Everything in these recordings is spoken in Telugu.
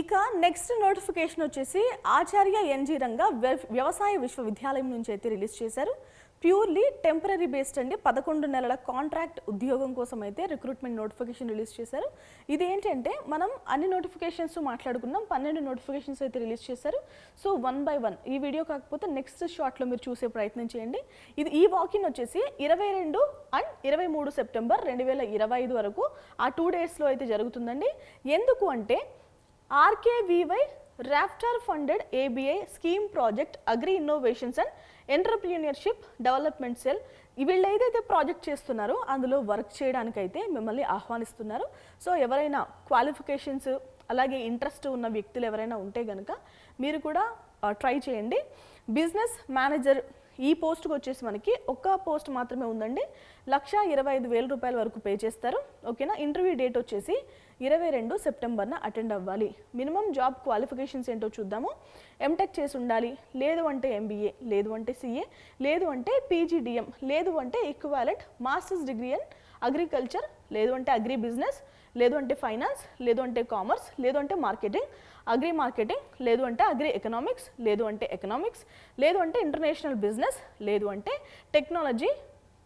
ఇక నెక్స్ట్ నోటిఫికేషన్ వచ్చేసి ఆచార్య ఎన్జీ రంగా వ్యవసాయ విశ్వవిద్యాలయం నుంచి అయితే రిలీజ్ చేశారు. ప్యూర్లీ టెంపరీ బేస్డ్ అండి. 11 నెలల కాంట్రాక్ట్ ఉద్యోగం కోసం అయితే రిక్రూట్మెంట్ నోటిఫికేషన్ రిలీజ్ చేశారు. ఇది ఏంటంటే మనం అన్ని నోటిఫికేషన్స్ మాట్లాడుకున్నాం, 12 నోటిఫికేషన్స్ అయితే రిలీజ్ చేశారు. సో 1 by 1 ఈ వీడియో కాకపోతే నెక్స్ట్ షార్ట్లో మీరు చూసే ప్రయత్నం చేయండి. ఈ వాకిన్ వచ్చేసి 22 and 23 సెప్టెంబర్ 2025 వరకు ఆ 2 డేస్లో అయితే జరుగుతుందండి. ఎందుకు అంటే RKVY Raftaar funded ABI scheme project agri innovations and entrepreneurship development cell వీళ్ళు ఏదైతే ప్రాజెక్ట్ చేస్తున్నారో అందులో వర్క్ చేయడానికైతే మిమ్మల్ని ఆహ్వానిస్తున్నారు. సో ఎవరైనా క్వాలిఫికేషన్స్ అలాగే ఇంట్రెస్ట్ ఉన్న వ్యక్తులు ఎవరైనా ఉంటే కనుక మీరు కూడా ట్రై చేయండి. బిజినెస్ మేనేజర్ ఈ పోస్ట్కి వచ్చేసి మనకి ఒక్క పోస్ట్ మాత్రమే ఉందండి. 1,25,000 రూపాయల వరకు పే చేస్తారు. ఓకేనా. ఇంటర్వ్యూ డేట్ వచ్చేసి 22 సెప్టెంబర్న అటెండ్ అవ్వాలి. మినిమం జాబ్ క్వాలిఫికేషన్స్ ఏంటో చూద్దాము. ఎంటెక్ చేసి ఉండాలి, లేదు అంటే MBA, లేదు అంటే CA, లేదు అంటే PGDM, లేదు అంటే equivalent masters degree in agriculture, లేదు అంటే అగ్రి బిజినెస్, లేదు అంటే ఫైనాన్స్, లేదు అంటే కామర్స్, లేదు అంటే మార్కెటింగ్, అగ్రి మార్కెటింగ్, లేదు అంటే అగ్రి ఎకనామిక్స్, లేదు అంటే ఎకనామిక్స్, లేదు అంటే ఇంటర్నేషనల్ బిజినెస్, లేదు అంటే టెక్నాలజీ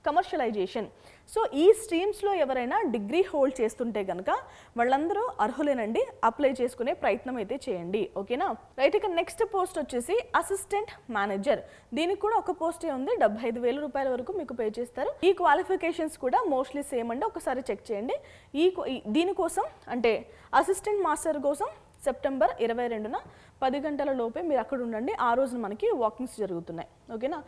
కమర్షియలైజేషన్. సో ఈ స్ట్రీమ్స్లో ఎవరైనా డిగ్రీ హోల్డ్ చేస్తుంటే కనుక వాళ్ళందరూ అర్హులేనండి. అప్లై చేసుకునే ప్రయత్నం అయితే చేయండి. ఓకేనా. రైట్. ఇక నెక్స్ట్ పోస్ట్ వచ్చేసి అసిస్టెంట్ మేనేజర్. దీనికి కూడా ఒక పోస్టే ఉంది. 75,000 రూపాయల వరకు మీకు పే చేస్తారు. ఈ క్వాలిఫికేషన్స్ కూడా మోస్ట్లీ సేమ్ అండి. ఒకసారి చెక్ చేయండి. దీనికోసం అంటే అసిస్టెంట్ మాస్టర్ కోసం సెప్టెంబర్ 22న 10 గంటల లోపే మీరు అక్కడ ఉండండి. ఆ రోజున మనకి వాకింగ్స్ జరుగుతున్నాయి. ఓకేనా.